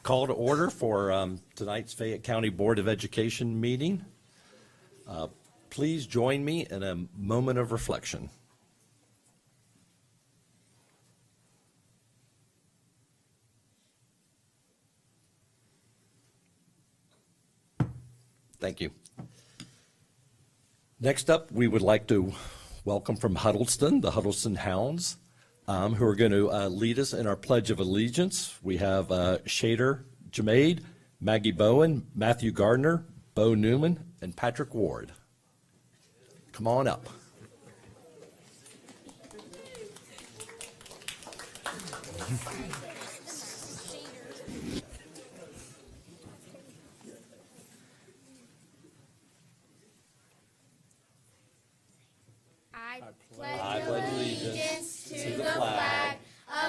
Call to order for tonight's Fayette County Board of Education meeting. Please join me in a moment of reflection. Thank you. Next up, we would like to welcome from Huddleston, the Huddleston Hounds, who are going to lead us in our Pledge of Allegiance. We have Shader Jamaid, Maggie Bowen, Matthew Gardner, Bo Newman, and Patrick Ward. Come on up. I pledge allegiance to the flag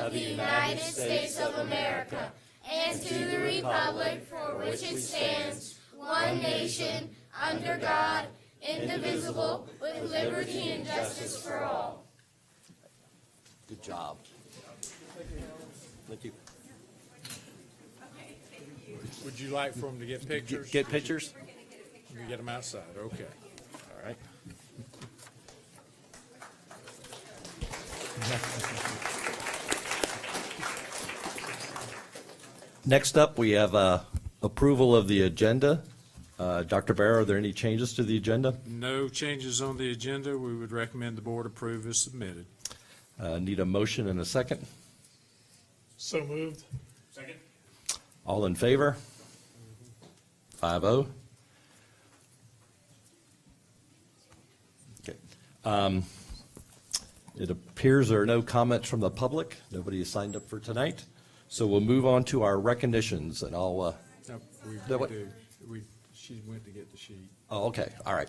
of the United States of America and to the republic for which it stands, one nation, under God, indivisible, with liberty and justice for all. Good job. Thank you. Would you like for them to get pictures? Get pictures? You get them outside, okay. All right. Next up, we have approval of the agenda. Dr. Barrow, are there any changes to the agenda? No changes on the agenda. We would recommend the board approve as submitted. Need a motion and a second. So moved. Second. All in favor? 5-0. Okay. It appears there are no comments from the public. Nobody has signed up for tonight. So we'll move on to our recognitions, and I'll, No, No, what? She went to get the sheet. oh, okay, all right.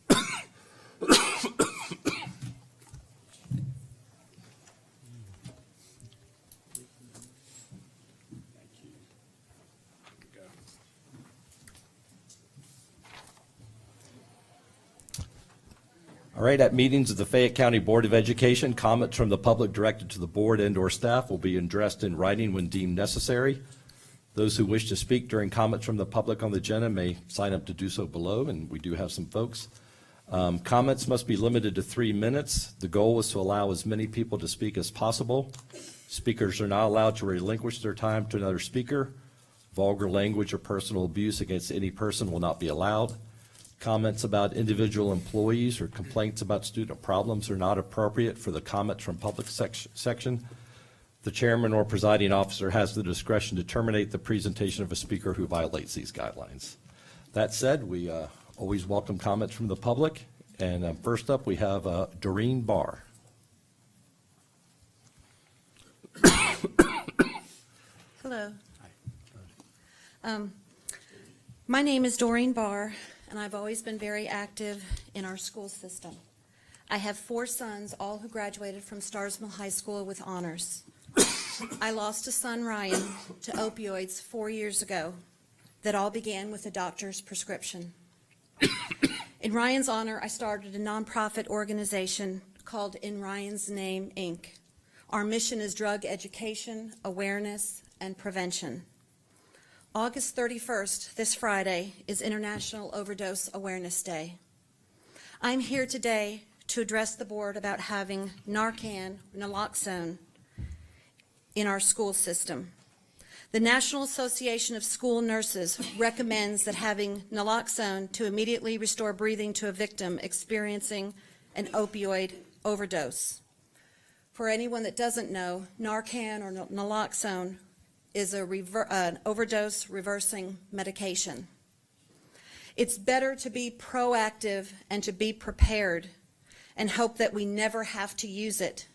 Go. All right, at meetings of the Fayette County Board of Education, comments from the public directed to the board and/or staff will be addressed in writing when deemed necessary. Those who wish to speak during comments from the public on the agenda may sign up to do so below, and we do have some folks. Comments must be limited to 3 minutes. The goal is to allow as many people to speak as possible. Speakers are not allowed to relinquish their time to another speaker. Vulgar language or personal abuse against any person will not be allowed. Comments about individual employees or complaints about student problems are not appropriate for the comments from public section. The chairman or presiding officer has the discretion to terminate the presentation of a speaker who violates these guidelines. That said, we always welcome comments from the public. And first up, we have Doreen Barr. Hello. My name is Doreen Barr, and I've always been very active in our school system. I have 4 sons, all who graduated from Starsmill High School with honors. I lost a son, Ryan, to opioids 4 years ago. That all began with a doctor's prescription. In Ryan's honor, I started a nonprofit organization called In Ryan's Name, Inc. Our mission is drug education, awareness, and prevention. August 31st, this Friday, is International Overdose Awareness Day. I'm here today to address the board about having Narcan, naloxone, in our school system. The National Association of School Nurses recommends that having naloxone to immediately restore breathing to a victim experiencing an opioid overdose. For anyone that doesn't know, Narcan or naloxone is an overdose reversing medication. It's better to be proactive and to be prepared and hope that we never have to use it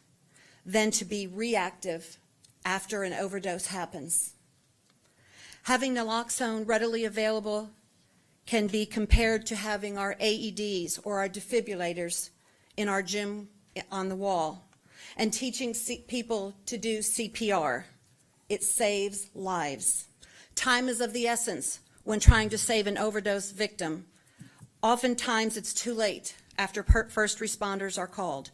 than to be reactive after an overdose happens. Having naloxone readily available can be compared to having our AEDs or our defibrillators in our gym on the wall and teaching people to do CPR. It saves lives. Time is of the essence when trying to save an overdose victim. Oftentimes it's too late after first responders are called.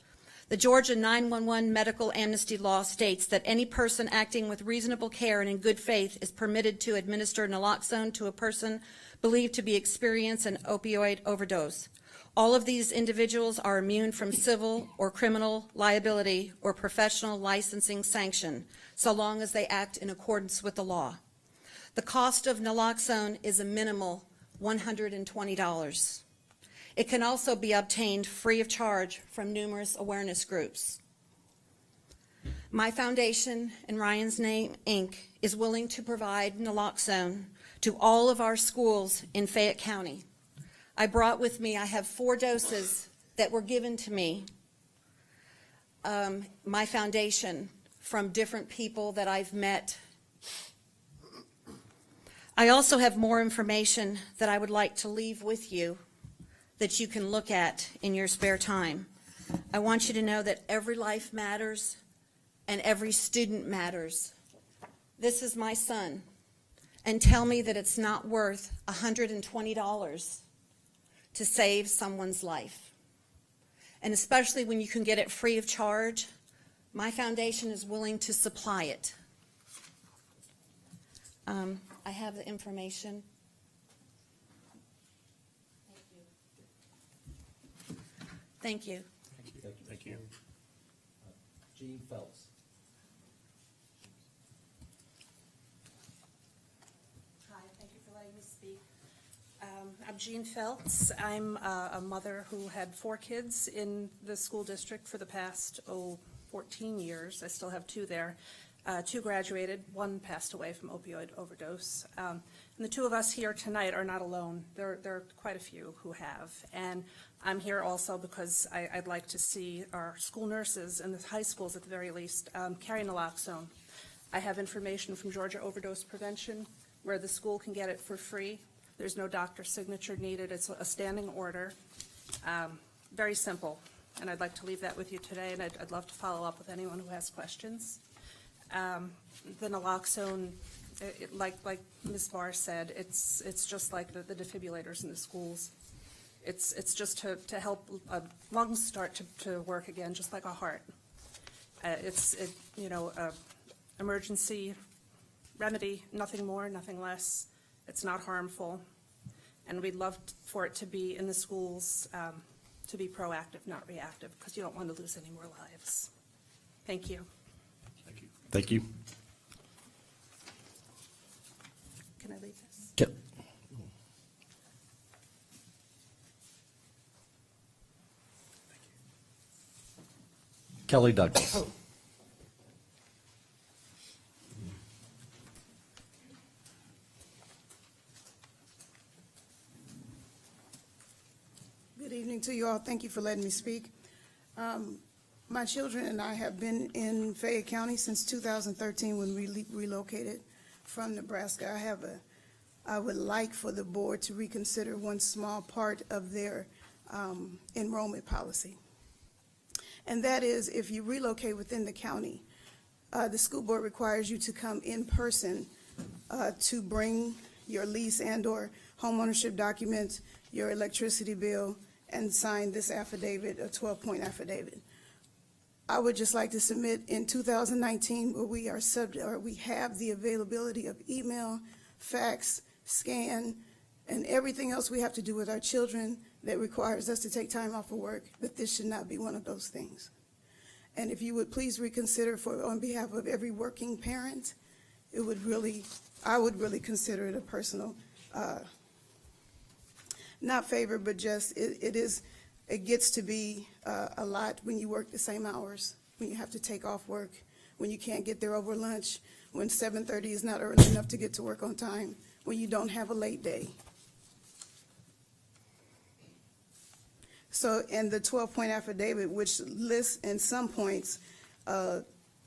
The Georgia 911 medical amnesty law states that any person acting with reasonable care and in good faith is permitted to administer naloxone to a person believed to be experiencing an opioid overdose. All of these individuals are immune from civil or criminal liability or professional licensing sanction, so long as they act in accordance with the law. The cost of naloxone is a minimal $120. It can also be obtained free of charge from numerous awareness groups. My foundation, in Ryan's Name, Inc., is willing to provide naloxone to all of our schools in Fayette County. I brought with me, I have 4 doses that were given to me, my foundation, from different people that I've met. I also have more information that I would like to leave with you that you can look at in your spare time. I want you to know that every life matters and every student matters. This is my son, and tell me that it's not worth $120 to save someone's life. And especially when you can get it free of charge, my foundation is willing to supply it. I have the information. Thank you. Thank you. Gene Phelps. Hi, thank you for letting me speak. I'm Jean Phelps. I'm a mother who had 4 kids in the school district for the past, 14 years. I still have 2 there. 2 graduated, 1 passed away from opioid overdose. And the 2 of us here tonight are not alone. There are quite a few who have. And I'm here also because I'd like to see our school nurses in the high schools at the very least carry naloxone. I have information from Georgia Overdose Prevention where the school can get it for free. There's no doctor's signature needed. It's a standing order. Very simple. And I'd like to leave that with you today, and I'd love to follow up with anyone who has questions. The naloxone, like Ms. Barr said, it's just like the defibrillators in the schools. It's just to help lungs start to work again, just like a heart. Emergency remedy, nothing more, nothing less. It's not harmful, and we'd love for it to be in the schools, to be proactive, not reactive, because you don't want to lose any more lives. Thank you. Thank you. Can I leave this? Ke- Kelly Douglas. Good evening to you all. Thank you for letting me speak. My children and I have been in Fayette County since 2013 when we relocated from Nebraska. I would like for the board to reconsider one small part of their enrollment policy. And that is, if you relocate within the county, the school board requires you to come in person to bring your lease and/or homeownership documents, your electricity bill, and sign this affidavit, a 12-point affidavit. I would just like to submit in 2019 where we have the availability of email, fax, scan, and everything else we have to do with our children that requires us to take time off of work, that this should not be one of those things. And if you would please reconsider on behalf of every working parent, I would really consider it a personal, not favor, but just it gets to be a lot when you work the same hours, when you have to take off work, when you can't get there over lunch, when 7:30 is not early enough to get to work on time, when you don't have a late day. So, and the 12-point affidavit, which lists in some points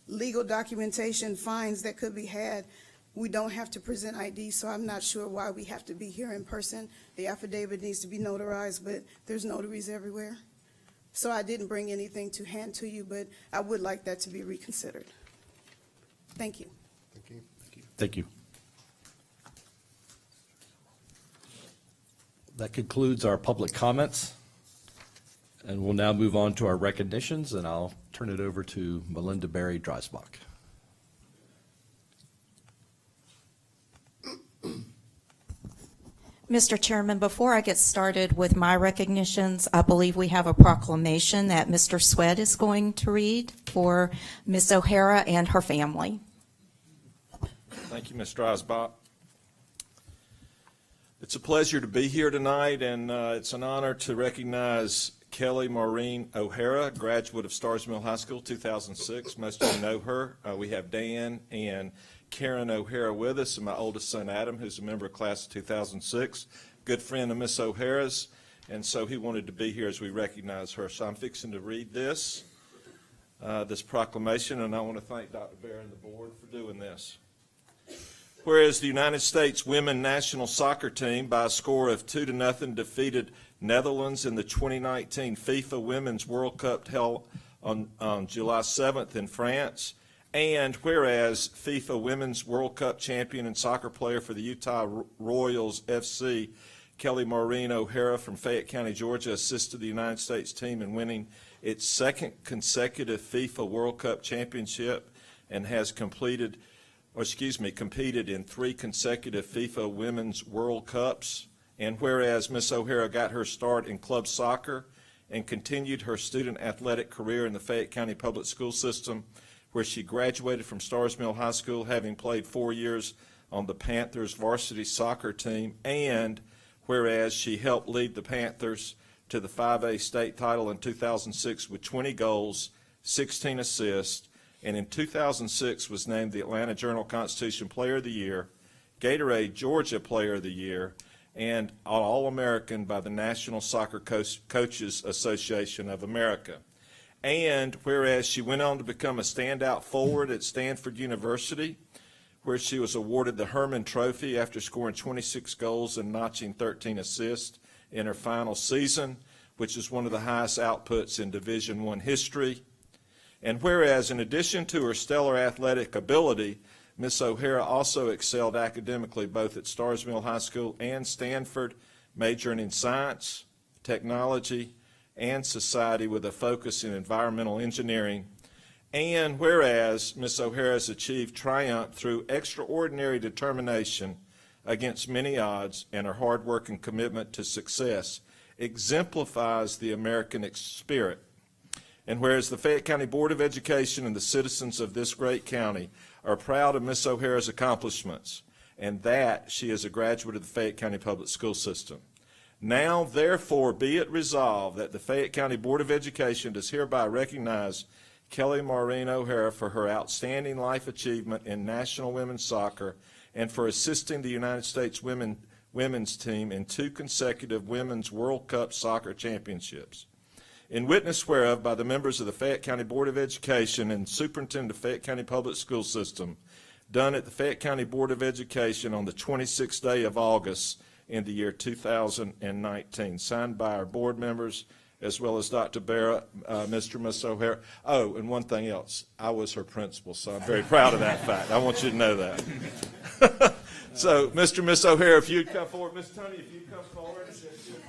legal documentation, fines that could be had, we don't have to present ID, so I'm not sure why we have to be here in person. The affidavit needs to be notarized, but there's notaries everywhere. So I didn't bring anything to hand to you, but I would like that to be reconsidered. Thank you. Thank you. Thank you. That concludes our public comments. And we'll now move on to our recognitions, and I'll turn it over to Melinda Berry Dreisbach. Mr. Chairman, before I get started with my recognitions, I believe we have a proclamation that Mr. Sweat is going to read for Ms. O'Hara and her family. Thank you, Ms. Dreisbach. It's a pleasure to be here tonight, and it's an honor to recognize Kelly Maureen O'Hara, graduate of Starrs Mill High School, 2006. Most of you know her. We have Dan and Karen O'Hara with us, and my oldest son, Adam, who's a member of class of 2006, good friend of Miss O'Hara's, and so he wanted to be here as we recognize her. So I'm fixing to read this proclamation, and I want to thank Dr. Bear and the board for doing this. Whereas the United States women national soccer team, by a score of 2-0, defeated Netherlands in the 2019 FIFA Women's World Cup held on July 7th in France. And whereas FIFA Women's World Cup champion and soccer player for the Utah Royals FC, Kelly Maureen O'Hara from Fayette County, Georgia, assisted the United States team in winning its second consecutive FIFA World Cup championship and has competed in 3 consecutive FIFA Women's World Cups. And whereas Miss O'Hara got her start in club soccer and continued her student athletic career in the Fayette County Public School System, where she graduated from Starrs Mill High School, having played 4 years on the Panthers varsity soccer team, and whereas she helped lead the Panthers to the 5A state title in 2006 with 20 goals, 16 assists, and in 2006 was named the Atlanta Journal-Constitution Player of the Year, Gatorade Georgia Player of the Year, and All-American by the National Soccer Coaches Association of America. And whereas she went on to become a standout forward at Stanford University, where she was awarded the Herman Trophy after scoring 26 goals and notching 13 assists in her final season, which is one of the highest outputs in Division I history. And whereas, in addition to her stellar athletic ability, Miss O'Hara also excelled academically both at Starrs Mill High School and Stanford, majoring in science, technology, and society with a focus in environmental engineering. And whereas Miss O'Hara has achieved triumph through extraordinary determination against many odds, and her hard work and commitment to success exemplifies the American spirit. And whereas the Fayette County Board of Education and the citizens of this great county are proud of Miss O'Hara's accomplishments, and that she is a graduate of the Fayette County Public School System. Now, therefore, be it resolved that the Fayette County Board of Education does hereby recognize Kelly Maureen O'Hara for her outstanding life achievement in National Women's Soccer and for assisting the United States women's team in 2 consecutive Women's World Cup soccer championships. In witness whereof by the members of the Fayette County Board of Education and Superintendent of Fayette County Public School System, done at the Fayette County Board of Education on the 26th day of August in the year 2019. Signed by our board members, as well as Dr. Barra, Mr. and Miss O'Hara. Oh, and one thing else, I was her principal, so I'm very proud of that fact. I want you to know that. So, Mr. and Miss O'Hara, if you'd come forward. Miss Tony, if you'd come forward. And the assistant.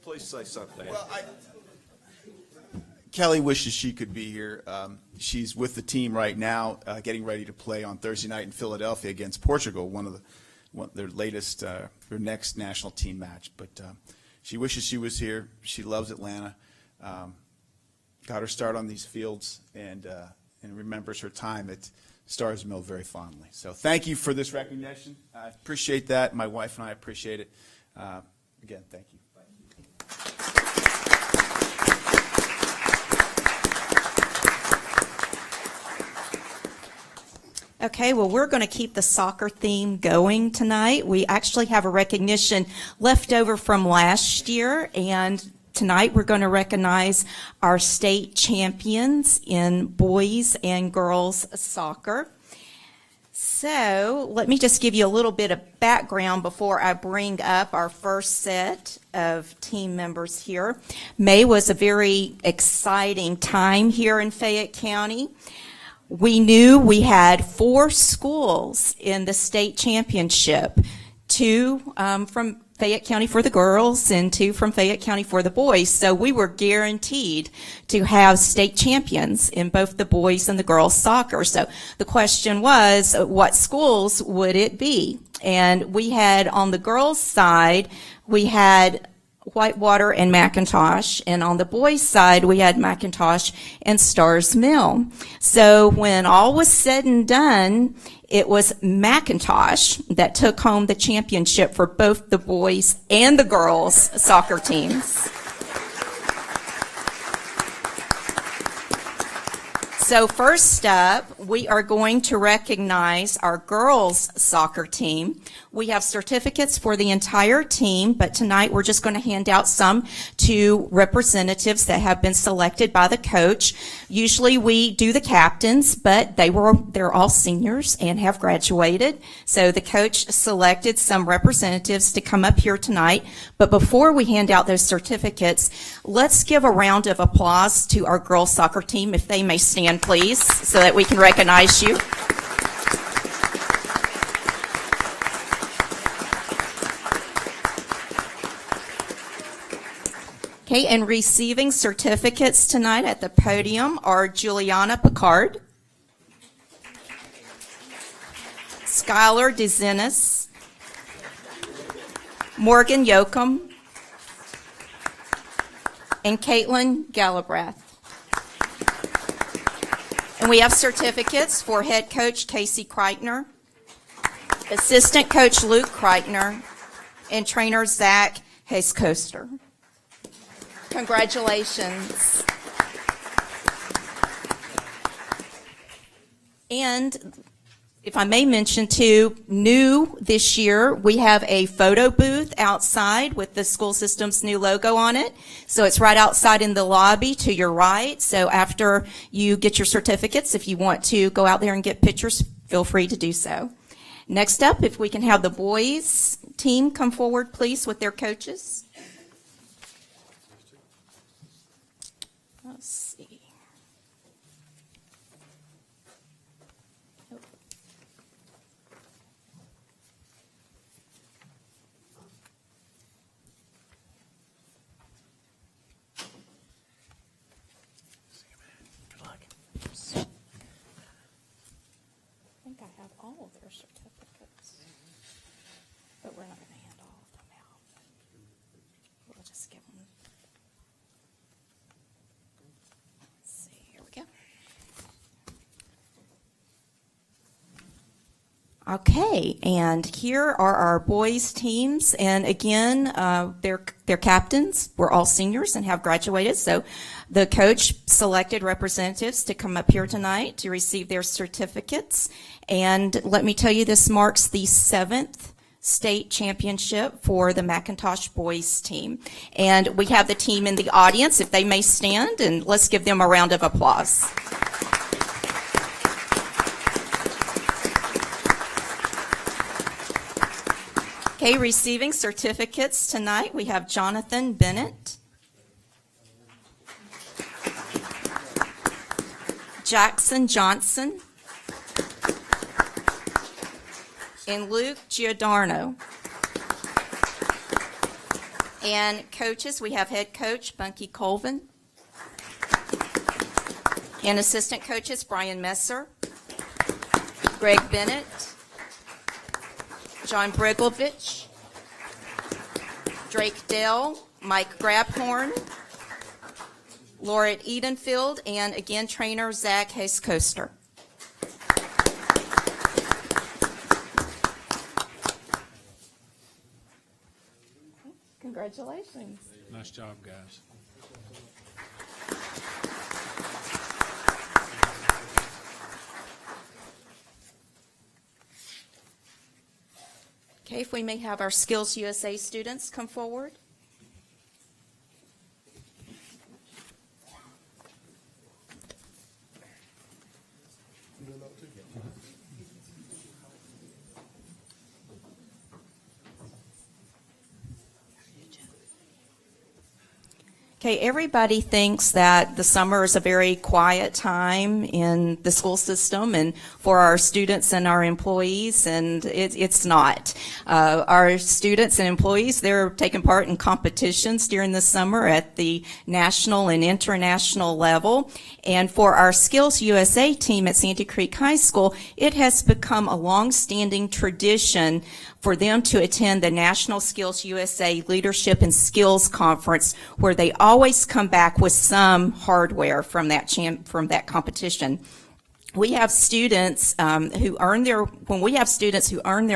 Please say something. Well, Kelly wishes she could be here. She's with the team right now, getting ready to play on Thursday night in Philadelphia against Portugal, their next national team match. But she wishes she was here. She loves Atlanta. Got her start on these fields and remembers her time at Starrs Mill very fondly. So thank you for this recognition. I appreciate that. My wife and I appreciate it. Again, thank you. Okay, well, we're going to keep the soccer theme going tonight. We actually have a recognition left over from last year, and tonight we're going to recognize our state champions in boys and girls soccer. So let me just give you a little bit of background before I bring up our first set of team members here. May was a very exciting time here in Fayette County. We knew we had 4 schools in the state championship, 2 from Fayette County for the girls and 2 from Fayette County for the boys. So we were guaranteed to have state champions in both the boys and the girls soccer. So the question was, what schools would it be? And we had on the girls side, we had Whitewater and McIntosh, and on the boys' side, we had McIntosh and Stars Mill. So when all was said and done, it was McIntosh that took home the championship for both the boys and the girls soccer teams. So first up, we are going to recognize our girls soccer team. We have certificates for the entire team, but tonight we're just going to hand out some to representatives that have been selected by the coach. Usually we do the captains, but they're all seniors and have graduated. So the coach selected some representatives to come up here tonight. But before we hand out those certificates, let's give a round of applause to our girls soccer team, if they may stand, please, so that we can recognize you. Okay, and receiving certificates tonight at the podium are Juliana Picard, Skylar DeZenis, Morgan Yoakum, and Caitlin Gallabrath. And we have certificates for head coach Casey Kreitner, assistant coach Luke Kreitner, and trainer Zach Hayes-Coaster. Congratulations. And if I may mention too, new this year, we have a photo booth outside with the school system's new logo on it. So it's right outside in the lobby to your right. So after you get your certificates, if you want to go out there and get pictures, feel free to do so. Next up, if we can have the boys team come forward, please, with their coaches. Let's see. I think I have all of their certificates, but we're not going to hand all of them out. We'll just give them. Let's see, here we go. Okay, and here are our boys' teams, and again, their captains were all seniors and have graduated, so the coach selected representatives to come up here tonight to receive their certificates, and let me tell you, this marks the 7th state championship for the McIntosh boys team, and we have the team in the audience, if they may stand, and let's give them a round of applause. Okay, receiving certificates tonight, we have Jonathan Bennett, Jackson Johnson, and Luke Giordano. And coaches, we have head coach Bunky Colvin, and assistant coaches Brian Messer, Greg Bennett, John Briglovich, Drake Dell, Mike Grabhorn, Laura Edenfield, and again, trainer Zach Hayes-Coaster. Congratulations. Nice job, guys. Okay, if we may have our Skills USA students come forward. Okay, everybody thinks that the summer is a very quiet time in the school system and for our students and our employees, and it's not. Our students and employees, they're taking part in competitions during the summer at the national and international level. And for our Skills USA team at Sandy Creek High School, it has become a long-standing tradition for them to attend the National Skills USA Leadership and Skills Conference, where they always come back with some hardware from that competition. We have students who earn their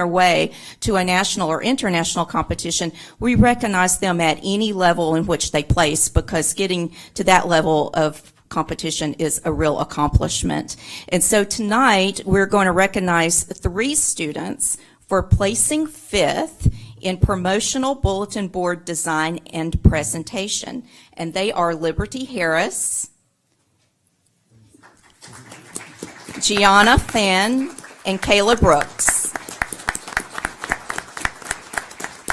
way to a national or international competition. We recognize them at any level in which they place, because getting to that level of competition is a real accomplishment. And so tonight we're going to recognize 3 students for placing 5th in promotional bulletin board design and presentation. And they are Liberty Harris, Gianna Fan, and Kayla Brooks.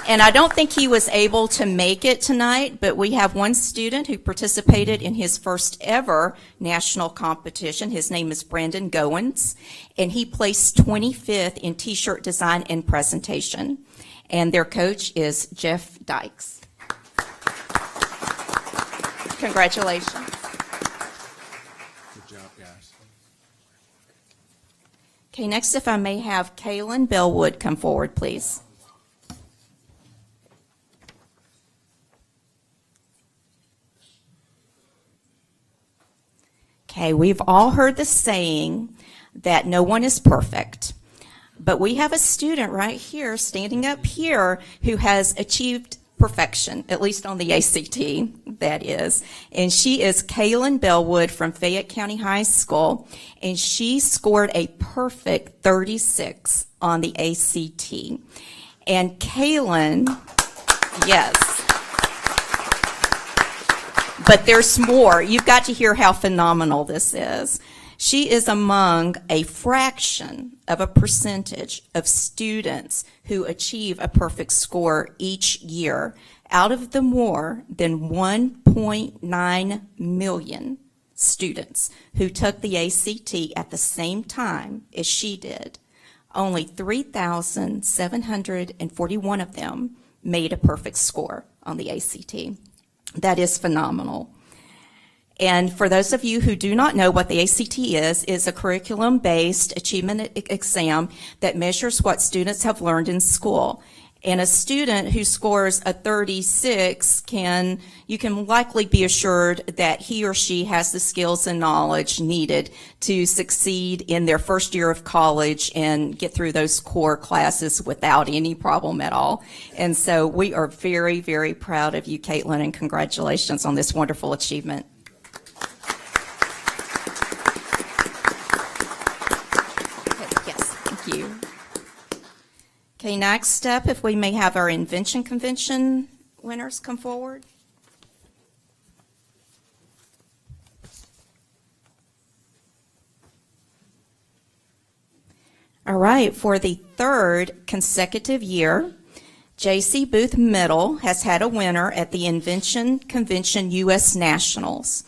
And I don't think he was able to make it tonight, but we have one student who participated in his first ever national competition. His name is Brandon Goins, and he placed 25th in t-shirt design and presentation. And their coach is Jeff Dykes. Congratulations. Good job, guys. Okay, next, if I may have Kaylin Bellwood come forward, please. Okay, we've all heard the saying that no one is perfect, but we have a student right here, standing up here, who has achieved perfection, at least on the ACT, that is. And she is Kaylin Bellwood from Fayette County High School, and she scored a perfect 36 on the ACT. And Kaylin, yes. But there's more. You've got to hear how phenomenal this is. She is among a fraction of a percentage of students who achieve a perfect score each year out of the more than 1.9 million students who took the ACT at the same time as she did. Only 3,741 of them made a perfect score on the ACT. That is phenomenal. And for those of you who do not know what the ACT is a curriculum-based achievement exam that measures what students have learned in school. And a student who scores a 36 you can likely be assured that he or she has the skills and knowledge needed to succeed in their first year of college and get through those core classes without any problem at all. And so we are very, very proud of you, Caitlin, and congratulations on this wonderful achievement. Yes, thank you. Okay, next up, if we may have our Invention Convention winners come forward. All right, for the 3rd consecutive year, J.C. Booth Middle has had a winner at the Invention Convention U.S. Nationals.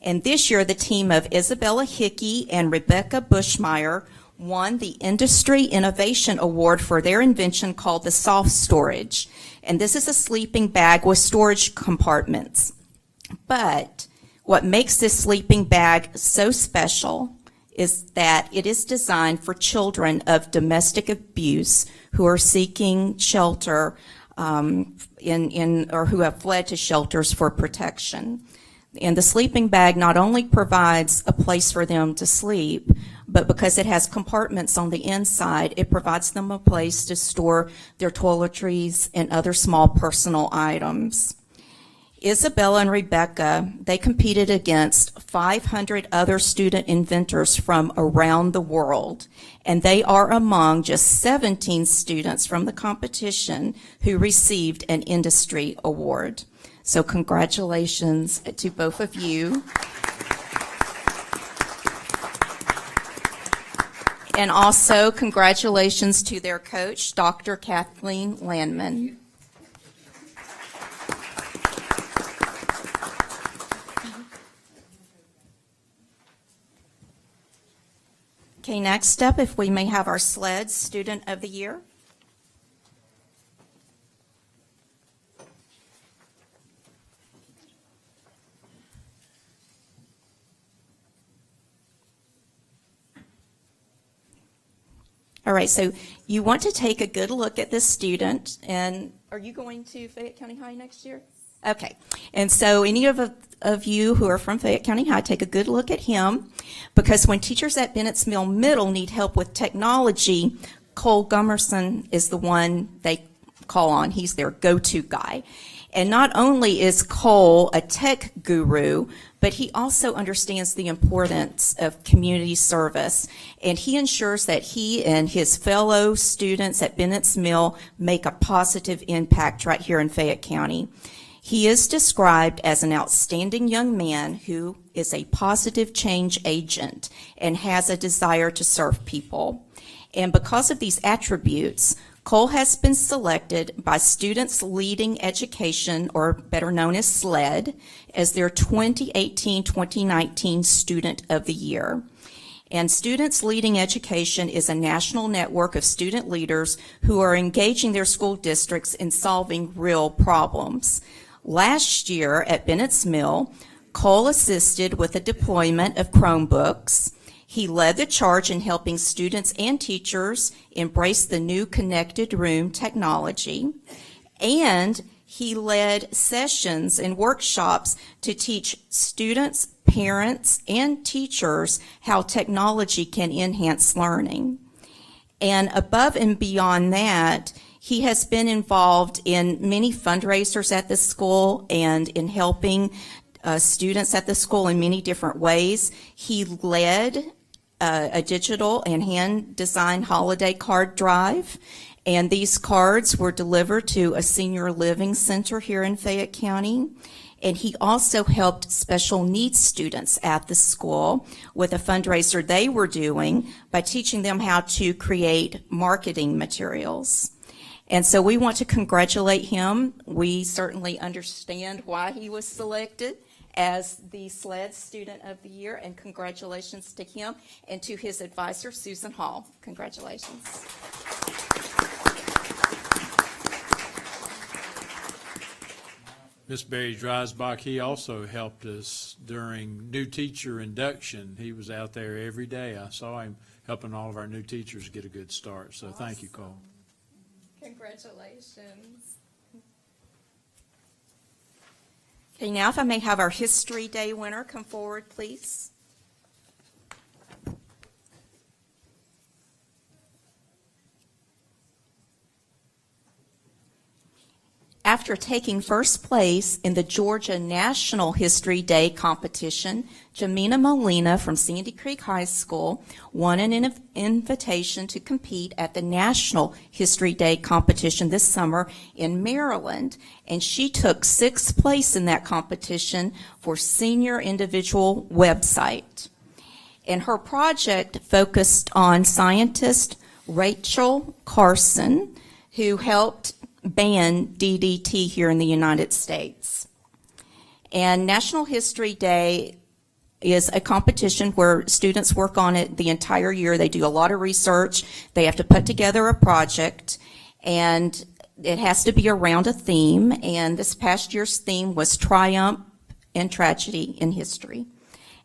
And this year, the team of Isabella Hickey and Rebecca Bushmeyer won the Industry Innovation Award for their invention called the Soft Storage. And this is a sleeping bag with storage compartments. But what makes this sleeping bag so special is that it is designed for children of domestic abuse who are seeking shelter or who have fled to shelters for protection. And the sleeping bag not only provides a place for them to sleep, but because it has compartments on the inside, it provides them a place to store their toiletries and other small personal items. Isabella and Rebecca, they competed against 500 other student inventors from around the world, and they are among just 17 students from the competition who received an industry award. So congratulations to both of you. And also congratulations to their coach, Dr. Kathleen Landman. Okay, next up, if we may have our SLED Student of the Year. All right, so you want to take a good look at this student, and are you going to Fayette County High next year? Okay, and so any of you who are from Fayette County High, take a good look at him, because when teachers at Bennett's Mill Middle need help with technology, Cole Gummerson is the one they call on. He's their go-to guy. And not only is Cole a tech guru, but he also understands the importance of community service. And he ensures that he and his fellow students at Bennett's Mill make a positive impact right here in Fayette County. He is described as an outstanding young man who is a positive change agent and has a desire to serve people. And because of these attributes, Cole has been selected by Students Leading Education, or better known as SLED, as their 2018-2019 Student of the Year. And Students Leading Education is a national network of student leaders who are engaging their school districts in solving real problems. Last year at Bennett's Mill, Cole assisted with the deployment of Chromebooks. He led the charge in helping students and teachers embrace the new connected room technology, and he led sessions and workshops to teach students, parents, and teachers how technology can enhance learning. And above and beyond that, he has been involved in many fundraisers at the school and in helping students at the school in many different ways. He led a digital and hand-designed holiday card drive, and these cards were delivered to a senior living center here in Fayette County. And he also helped special needs students at the school with a fundraiser they were doing by teaching them how to create marketing materials. And so we want to congratulate him. We certainly understand why he was selected as the SLED Student of the Year, and congratulations to him and to his advisor, Susan Hall. Congratulations. Ms. Barry Dreisbach, he also helped us during new teacher induction. He was out there every day. I saw him helping all of our new teachers get a good start. So thank you, Cole. Congratulations. Okay, now if I may have our History Day winner come forward, please. After taking first place in the Georgia National History Day competition, Jamina Molina from Sandy Creek High School won an invitation to compete at the National History Day competition this summer in Maryland, and she took sixth place in that competition for Senior Individual Website. And her project focused on scientist Rachel Carson, who helped ban DDT here in the United States. And National History Day is a competition where students work on it the entire year. They do a lot of research. They have to put together a project, and it has to be around a theme. And this past year's theme was Triumph and Tragedy in History.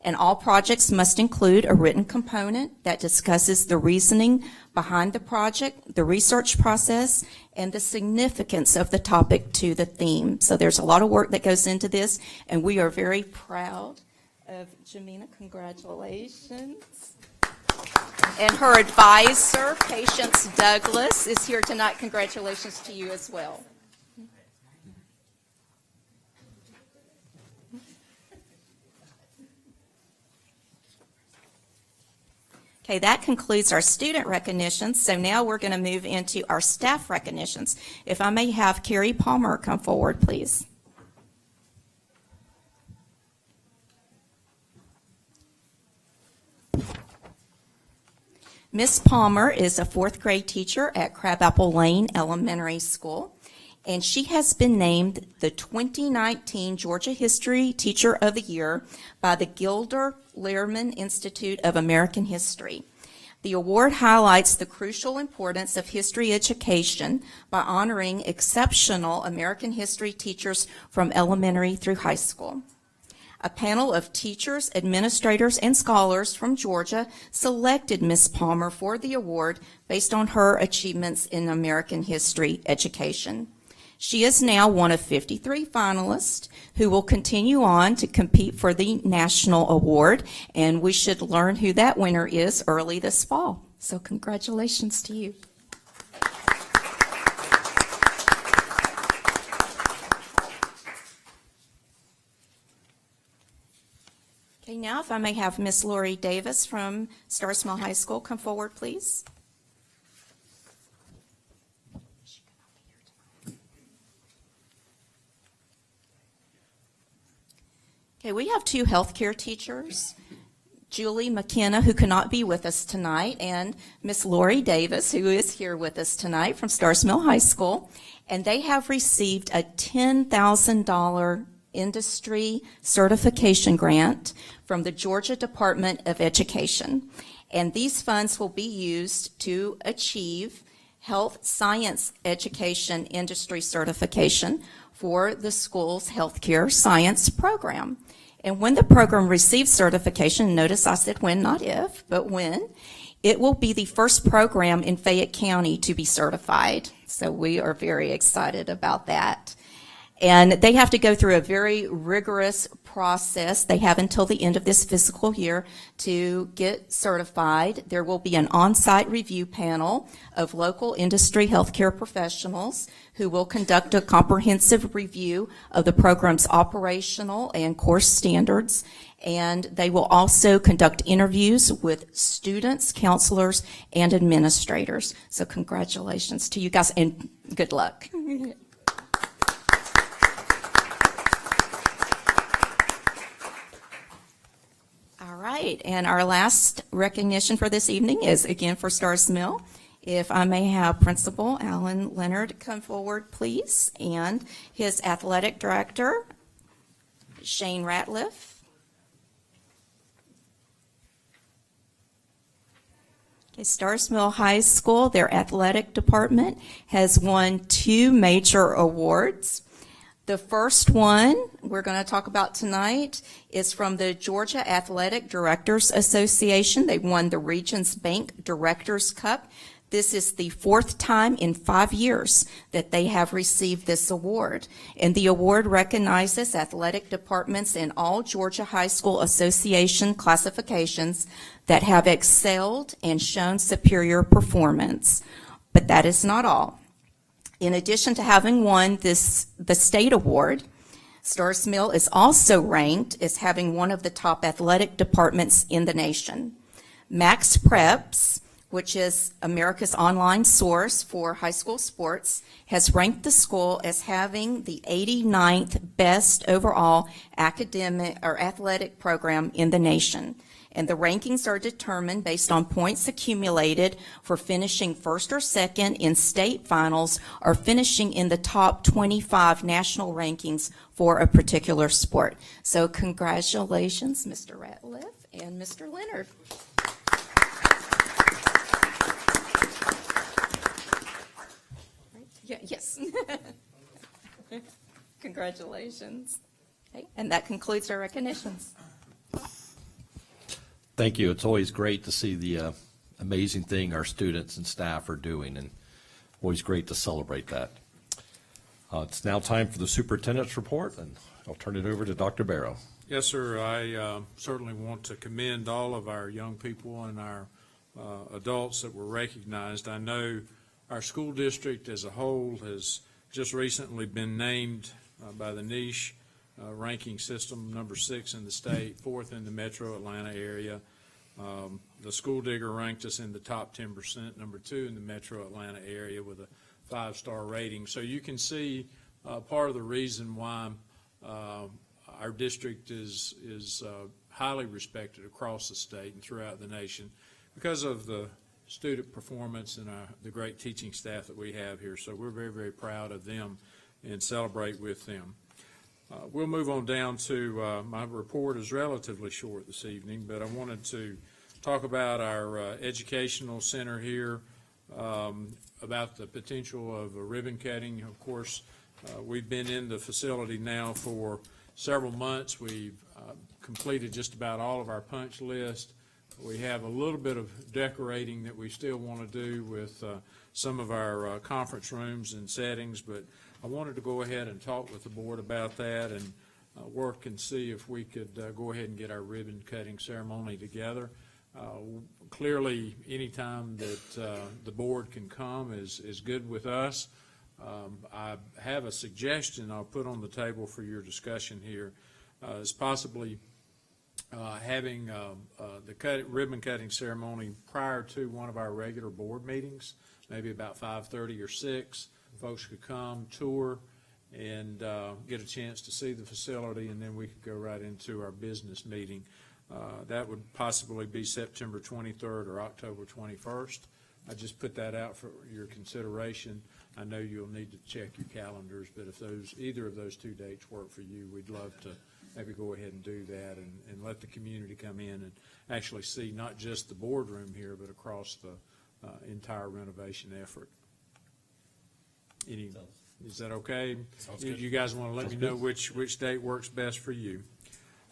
And all projects must include a written component that discusses the reasoning behind the project, the research process, and the significance of the topic to the theme. So there's a lot of work that goes into this, and we are very proud of Jamina. Congratulations. And her advisor, Patience Douglas, is here tonight. Congratulations to you as well. Okay, that concludes our student recognitions. So now we're going to move into our staff recognitions. If I may have Carrie Palmer come forward, please. Miss Palmer is a fourth grade teacher at Crabapple Lane Elementary School, and she has been named the 2019 Georgia History Teacher of the Year by the Gilder Lehrman Institute of American History. The award highlights the crucial importance of history education by honoring exceptional American history teachers from elementary through high school. A panel of teachers, administrators, and scholars from Georgia selected Ms. Palmer for the award based on her achievements in American history education. She is now one of 53 finalists who will continue on to compete for the national award, and we should learn who that winner is early this fall. So congratulations to you. Okay, now if I may have Miss Lori Davis from Star Small High School come forward, please. Okay, we have two healthcare teachers, Julie McKenna, who cannot be with us tonight, and Miss Lori Davis, who is here with us tonight from Stars Mill High School, and they have received a $10,000 industry certification grant from the Georgia Department of Education. And these funds will be used to achieve health science education industry certification for the school's healthcare science program. And when the program receives certification, notice I said when, not if, but when, it will be the first program in Fayette County to be certified. So we are very excited about that. And they have to go through a very rigorous process. They have until the end of this fiscal year to get certified. There will be an on-site review panel of local industry healthcare professionals who will conduct a comprehensive review of the program's operational and course standards. And they will also conduct interviews with students, counselors, and administrators. So congratulations to you guys, and good luck. All right, and our last recognition for this evening is again for Stars Mill. If I may have Principal Alan Leonard come forward, please, and his athletic director, Shane Ratliff. Okay, Stars Mill High School, their athletic department has won 2 major awards. The first one we're going to talk about tonight is from the Georgia Athletic Directors Association. They won the Regions Bank Directors Cup. This is the 4th time in 5 years that they have received this award. And the award recognizes athletic departments in all Georgia High School Association classifications that have excelled and shown superior performance. But that is not all. In addition to having won the state award, Stars Mill is also ranked as having one of the top athletic departments in the nation. Max Preps, which is America's online source for high school sports, has ranked the school as having the 89th best overall academic or athletic program in the nation. And the rankings are determined based on points accumulated for finishing first or second in state finals or finishing in the top 25 national rankings for a particular sport. So congratulations, Mr. Ratliff and Mr. Leonard. Yes. Congratulations. Okay, and that concludes our recognitions. Thank you. It's always great to see the amazing thing our students and staff are doing, and always great to celebrate that. It's now time for the superintendent's report, and I'll turn it over to Dr. Barrow. Yes, sir. I certainly want to commend all of our young people and our adults that were recognized. I know our school district as a whole has just recently been named by the niche ranking system, number 6 in the state, 4th in the metro Atlanta area. The School Digger ranked us in the top 10%, number 2 in the metro Atlanta area with a 5-star rating. So you can see part of the reason why our district is highly respected across the state and throughout the nation because of the student performance and the great teaching staff that we have here. So we're very, very proud of them and celebrate with them. We'll move on down to, my report is relatively short this evening, but I wanted to talk about our educational center here, about the potential of a ribbon cutting. Of course, we've been in the facility now for several months. We've completed just about all of our punch list. We have a little bit of decorating that we still want to do with some of our conference rooms and settings, but I wanted to go ahead and talk with the board about that and work and see if we could go ahead and get our ribbon cutting ceremony together. Clearly, anytime that the board can come is good with us. I have a suggestion I'll put on the table for your discussion here, is possibly having the ribbon cutting ceremony prior to one of our regular board meetings, maybe about 5:30 or 6. Folks could come, tour, and get a chance to see the facility, and then we could go right into our business meeting. That would possibly be September 23rd or October 21st. I just put that out for your consideration. I know you'll need to check your calendars, but if either of those two dates work for you, we'd love to maybe go ahead and do that and let the community come in and actually see not just the boardroom here, but across the entire renovation effort. Is that okay? You guys want to let me know which date works best for you?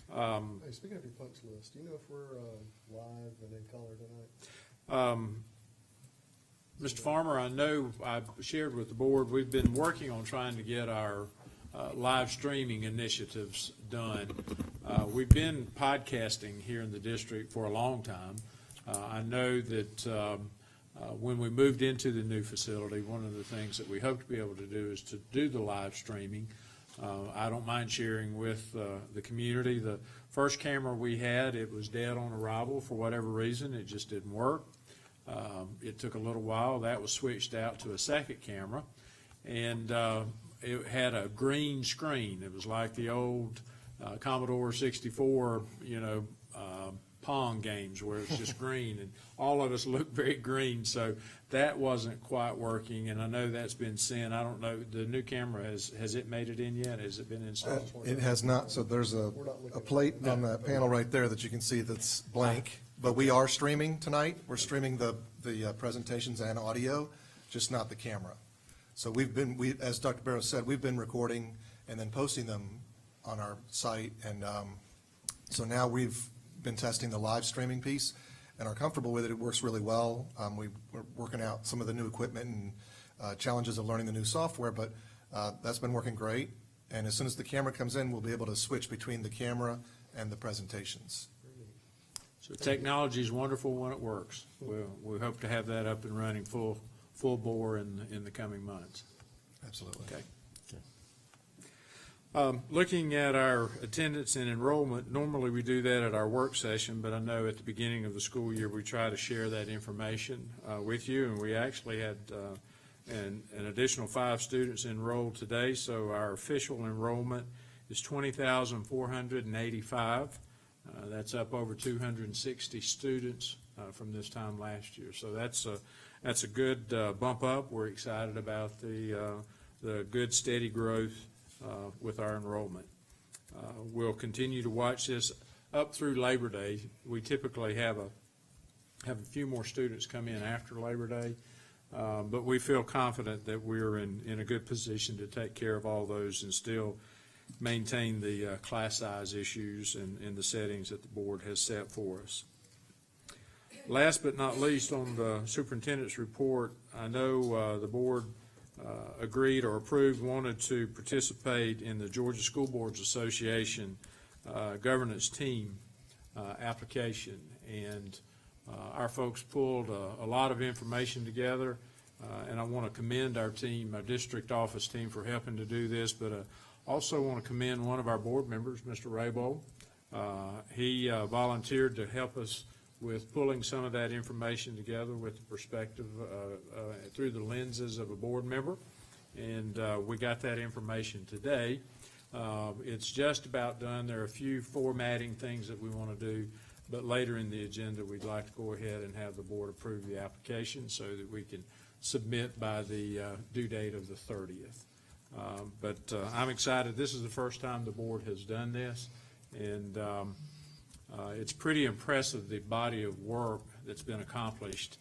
Hey, speaking of your punch list, do you know if we're live and in color tonight? Mr. Farmer, I know I shared with the board, we've been working on trying to get our live streaming initiatives done. We've been podcasting here in the district for a long time. I know that when we moved into the new facility, one of the things that we hope to be able to do is to do the live streaming. I don't mind sharing with the community. The first camera we had, it was dead on arrival for whatever reason. It just didn't work. It took a little while. That was switched out to a second camera, and it had a green screen. It was like the old Commodore 64, Pong games where it's just green, and all of us look very green, so that wasn't quite working, and I know that's been sent. I don't know, the new camera, has it made it in yet? Has it been installed? It has not, so there's a plate on that panel right there that you can see that's blank, but we are streaming tonight. We're streaming the presentations and audio, just not the camera. So as Dr. Barrow said, we've been recording and then posting them on our site, and so now we've been testing the live streaming piece and are comfortable with it. It works really well. We're working out some of the new equipment and challenges of learning the new software, but that's been working great. And as soon as the camera comes in, we'll be able to switch between the camera and the presentations. So technology is wonderful when it works. We hope to have that up and running full bore in the coming months. Absolutely. Okay. Looking at our attendance and enrollment, normally we do that at our work session, but I know at the beginning of the school year, we try to share that information with you, and we actually had an additional 5 students enrolled today, so our official enrollment is 20,485. That's up over 260 students from this time last year, so that's a good bump up. We're excited about the good steady growth with our enrollment. We'll continue to watch this up through Labor Day. We typically have a few more students come in after Labor Day, but we feel confident that we're in a good position to take care of all those and still maintain the class size issues and the settings that the board has set for us. Last but not least, on the superintendent's report, I know the board agreed or approved, wanted to participate in the Georgia School Boards Association governance team application. And our folks pulled a lot of information together, and I want to commend our team, our district office team, for helping to do this, but also want to commend one of our board members, Mr. Raybold. He volunteered to help us with pulling some of that information together with the perspective through the lenses of a board member, and we got that information today. It's just about done. There are a few formatting things that we want to do, but later in the agenda, we'd like to go ahead and have the board approve the application so that we can submit by the due date of the 30th. But I'm excited. This is the first time the board has done this, and It's pretty impressive, the body of work that's been accomplished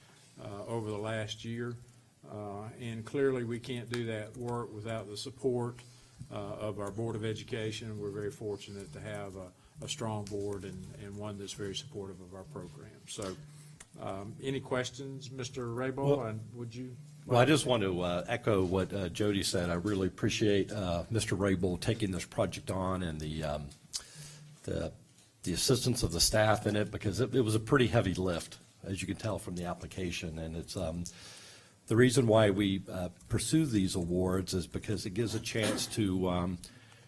over the last year. And clearly, we can't do that work without the support of our Board of Education. We're very fortunate to have a strong board and one that's very supportive of our program. So, any questions, Mr. Rabel, and would you? Well, I just want to echo what Jody said. I really appreciate Mr. Rabel taking this project on and the assistance of the staff in it, because it was a pretty heavy lift, as you can tell from the application. And it's the reason why we pursue these awards is because it gives a chance to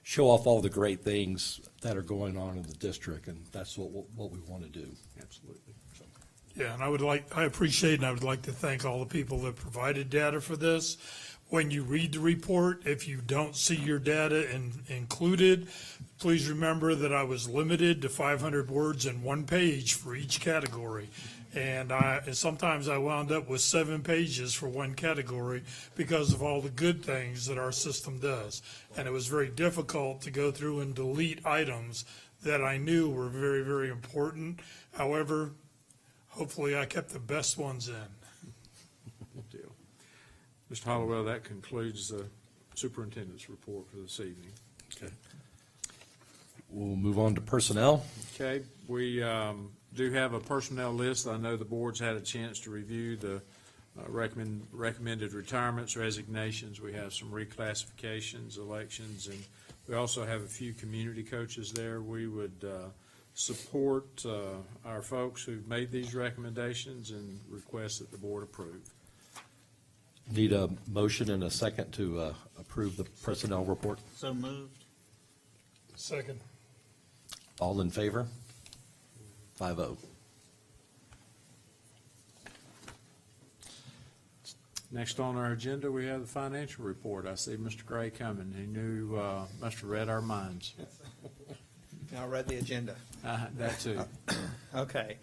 show off all the great things that are going on in the district, and that's what we want to do. Absolutely. So, Yeah, and I appreciate and I would like to thank all the people that provided data for this. When you read the report, if you don't see your data included, please remember that I was limited to 500 words in one page for each category. And sometimes I wound up with 7 pages for one category because of all the good things that our system does. And it was very difficult to go through and delete items that I knew were very, very important. However, hopefully I kept the best ones in. good deal. Mr. Hollowell, that concludes the superintendent's report for this evening. Okay. We'll move on to personnel. Okay, we do have a personnel list. I know the board's had a chance to review the recommended retirements, resignations. We have some reclassifications, elections, and we also have a few community coaches there. We would support our folks who've made these recommendations and request that the board approve. Need a motion and a second to approve the personnel report. So moved. Second. All in favor? 5-0. Next on our agenda, we have the financial report. I see Mr. Gray coming. He knew, must have read our minds. I read the agenda. That too. Okay.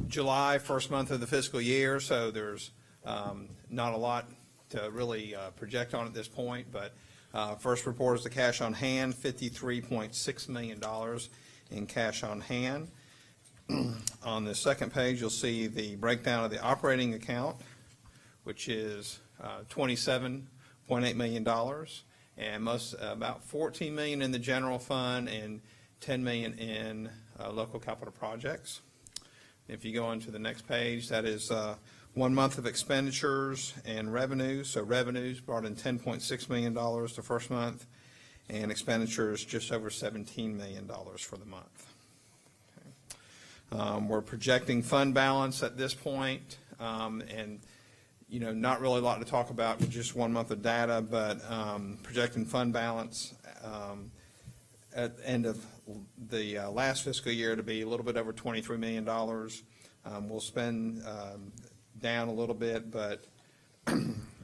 July, first month of the fiscal year, so there's not a lot to really project on at this point, but first report is the cash on hand, $53.6 million in cash on hand. On the second page, you'll see the breakdown of the operating account, which is $27.8 million, and about $14 million in the general fund and $10 million in local capital projects. If you go on to the next page, that is 1 month of expenditures and revenues. So revenues brought in $10.6 million the first month, and expenditures just over $17 million for the month. Okay. We're projecting fund balance at this point, and not really a lot to talk about with just 1 month of data, but projecting fund balance at the end of the last fiscal year to be a little bit over $23 million. We'll spend down a little bit, but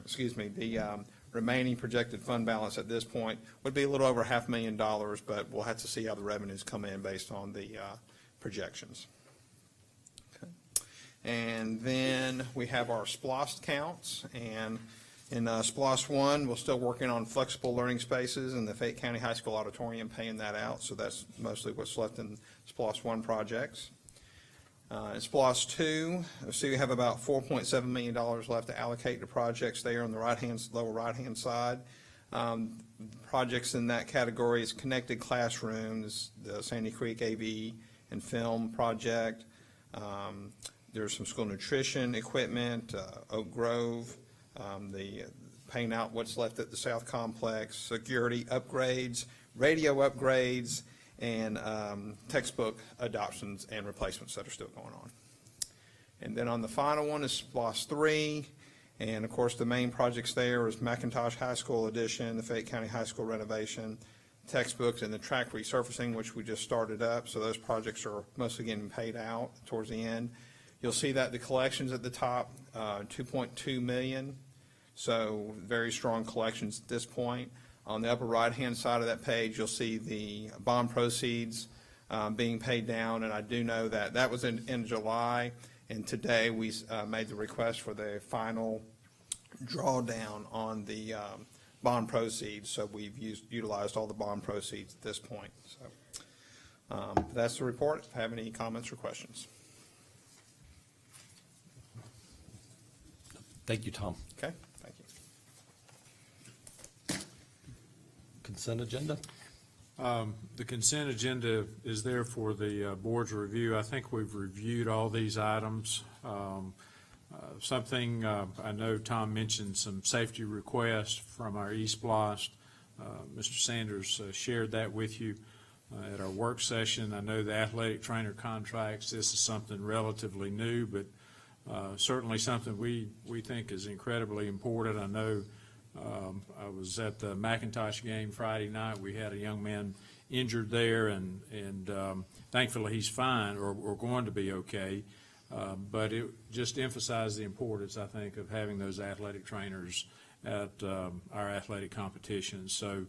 excuse me, the remaining projected fund balance at this point would be a little over $500,000, but we'll have to see how the revenues come in based on the projections. Okay. And then we have our SPLOST counts, and in SPLOST 1, we're still working on flexible learning spaces in the Fayette County High School auditorium, paying that out, so that's mostly what's left in SPLOST 1 projects. In SPLOST 2, see we have about $4.7 million left to allocate to projects there on the lower right-hand side. Projects in that category is connected classrooms, the Sandy Creek AV and film project. There's some school nutrition equipment, Oak Grove, the paying out what's left at the South Complex, security upgrades, radio upgrades, and textbook adoptions and replacements that are still going on. And then on the final one is SPLOST 3, and of course the main projects there is McIntosh High School addition, the Fayette County High School renovation, textbooks, and the track resurfacing, which we just started up, so those projects are mostly getting paid out towards the end. You'll see that the collections at the top, $2.2 million, so very strong collections at this point. On the upper right-hand side of that page, you'll see the bond proceeds being paid down, and I do know that that was in July, and today we made the request for the final drawdown on the bond proceeds, so we've utilized all the bond proceeds at this point. So That's the report. If you have any comments or questions. Thank you, Tom. Okay, thank you. Consent agenda? The consent agenda is there for the board's review. I think we've reviewed all these items. Something, I know Tom mentioned some safety requests from our East Blast. Mr. Sanders shared that with you at our work session. I know the athletic trainer contracts, this is something relatively new, but certainly something we think is incredibly important. I know I was at the McIntosh game Friday night. We had a young man injured there, and thankfully he's fine or going to be okay. But it just emphasized the importance, I think, of having those athletic trainers at our athletic competitions. So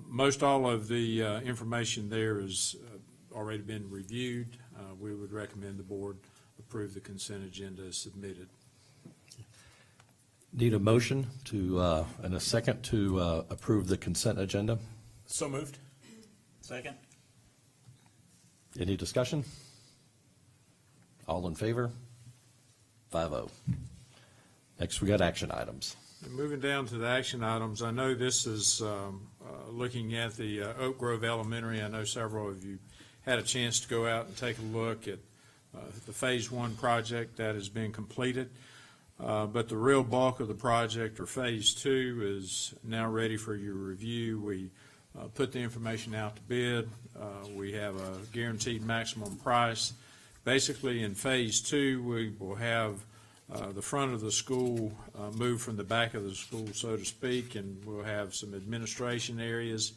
most all of the information there has already been reviewed. We would recommend the board approve the consent agenda as submitted. Need a motion to, and a second to approve the consent agenda? So moved. Second. Any discussion? All in favor? 5-0. Next, we got action items. And moving down to the action items, I know this is looking at the Oak Grove Elementary. I know several of you had a chance to go out and take a look at the Phase 1 project that has been completed. But the real bulk of the project, or Phase 2, is now ready for your review. We put the information out to bid. We have a guaranteed maximum price. Basically, in Phase 2, we will have the front of the school moved from the back of the school, so to speak, and we'll have some administration areas,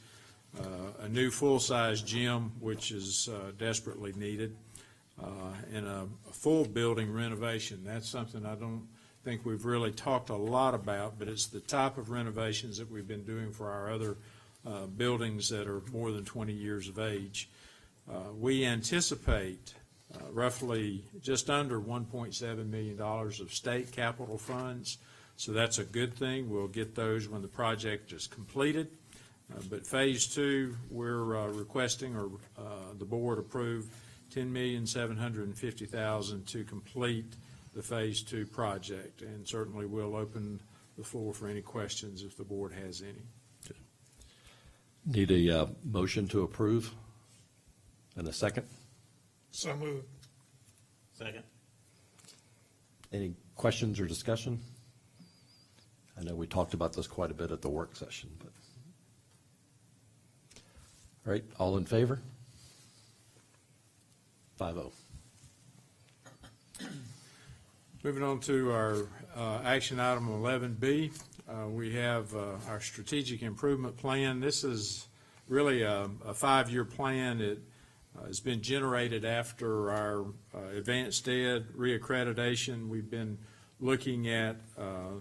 a new full-size gym, which is desperately needed, and a full building renovation. That's something I don't think we've really talked a lot about, but it's the type of renovations that we've been doing for our other buildings that are more than 20 years of age. We anticipate roughly just under $1.7 million of state capital funds, so that's a good thing. We'll get those when the project is completed. But Phase 2, we're requesting, or the board approved, $10,750,000 to complete the Phase 2 project, and certainly we'll open the floor for any questions if the board has any. Need a motion to approve and a second. So moved. Second. Any questions or discussion? I know we talked about this quite a bit at the work session, but. All right, all in favor? 5-0. Moving on to our action item 11B, we have our strategic improvement plan. This is really a 5-year plan. It has been generated after our advanced ed reaccreditation. We've been looking at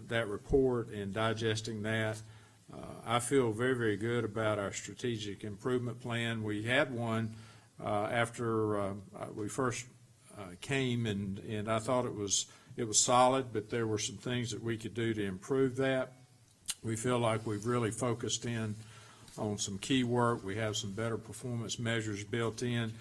that report and digesting that. I feel very, very good about our strategic improvement plan. We had one after we first came, and I thought it was solid, but there were some things that we could do to improve that. We feel like we've really focused in on some key work. We have some better performance measures built in.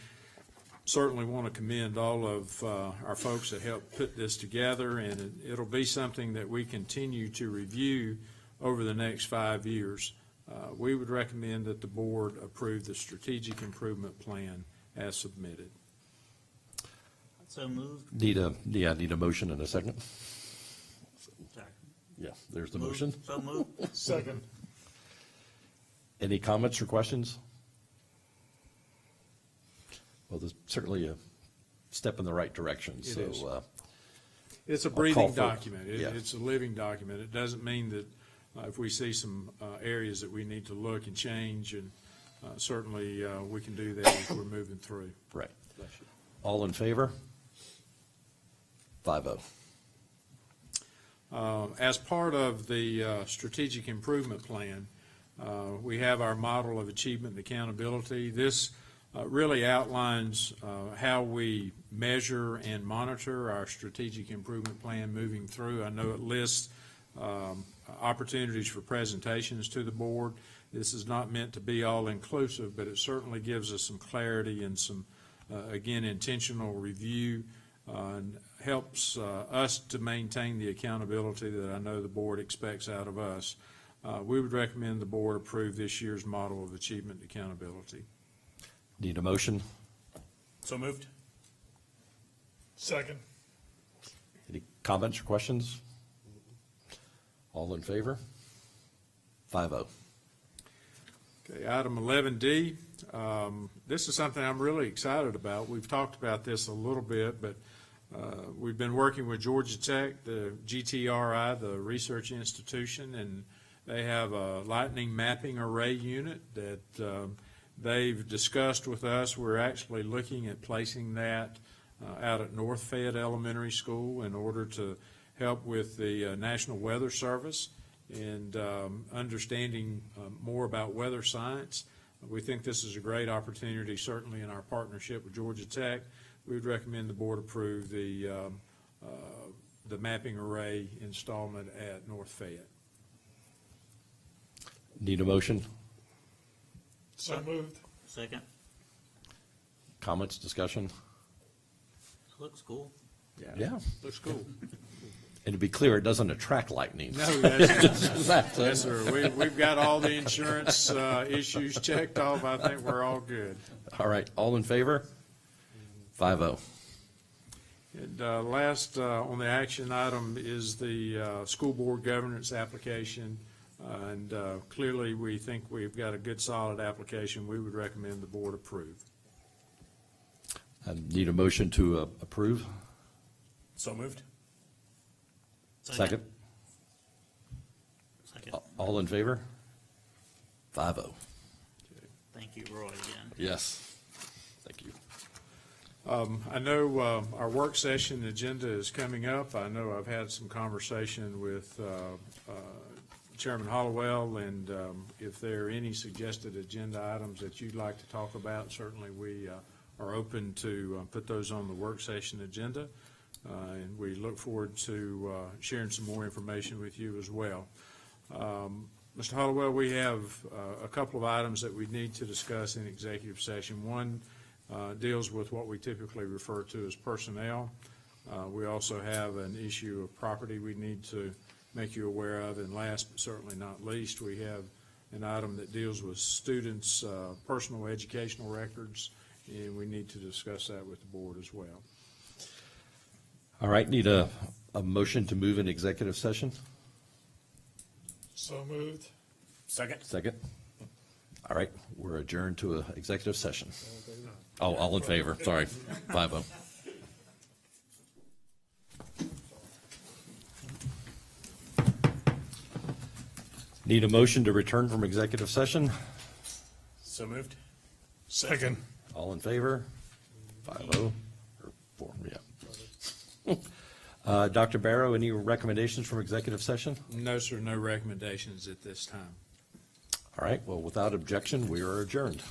Certainly want to commend all of our folks that helped put this together, and it'll be something that we continue to review over the next 5 years. We would recommend that the board approve the strategic improvement plan as submitted. So moved. Need a motion and a second. Second. Yeah, there's the motion. So moved. Second. Any comments or questions? Well, there's certainly a step in the right direction, It so. is. It's a call breathing for- document. yeah. It's a living document. It doesn't mean that if we see some areas that we need to look and change, and certainly we can do that as we're moving through. Right. All in favor? 5-0. As part of the strategic improvement plan, we have our model of achievement and accountability. This really outlines how we measure and monitor our strategic improvement plan moving through. I know it lists opportunities for presentations to the board. This is not meant to be all-inclusive, but it certainly gives us some clarity and some, again, intentional review, and helps us to maintain the accountability that I know the board expects out of us. We would recommend the board approve this year's model of achievement accountability. Need a motion? So moved. Second. Any comments or questions? All in favor? 5-0. Okay, item 11D. This is something I'm really excited about. We've talked about this a little bit, but we've been working with Georgia Tech, the GTRI, the research institution, and they have a lightning mapping array unit that they've discussed with us. We're actually looking at placing that out at North Fayette Elementary School in order to help with the National Weather Service and understanding more about weather science. We think this is a great opportunity, certainly in our partnership with Georgia Tech. We would recommend the board approve the mapping array installment at North Fayette. Need a motion? So moved. Second. Comments, discussion? Looks cool. Yeah. Looks cool. And to be clear, it doesn't attract lightning. No, yes, sir. We've got all the insurance issues checked off. I think we're all good. All right, all in favor? 5-0. And last on the action item is the school board governance application. And clearly, we think we've got a good, solid application. We would recommend the board approve. Need a motion to approve? So moved. Second. Second. All in favor? 5-0. Thank you, Roy, again. Yes. Thank you. I know our work session agenda is coming up. I know I've had some conversation with Chairman Hollowell, and if there are any suggested agenda items that you'd like to talk about, certainly we are open to put those on the work session agenda. And we look forward to sharing some more information with you as well. Mr. Hollowell, we have a couple of items that we need to discuss in executive session. One deals with what we typically refer to as personnel. We also have an issue of property we need to make you aware of. And last but certainly not least, we have an item that deals with students' personal educational records, and we need to discuss that with the board as well. All right, need a motion to move in executive session? So moved. Second. Second. All right, we're adjourned to an executive session. Oh, all in favor, sorry, 5-0. Need a motion to return from executive session? So moved. Second. All in favor? 5-0, or 4, yeah. Dr. Barrow, any recommendations from executive session? No, sir, no recommendations at this time. All right, well, without objection, we are adjourned.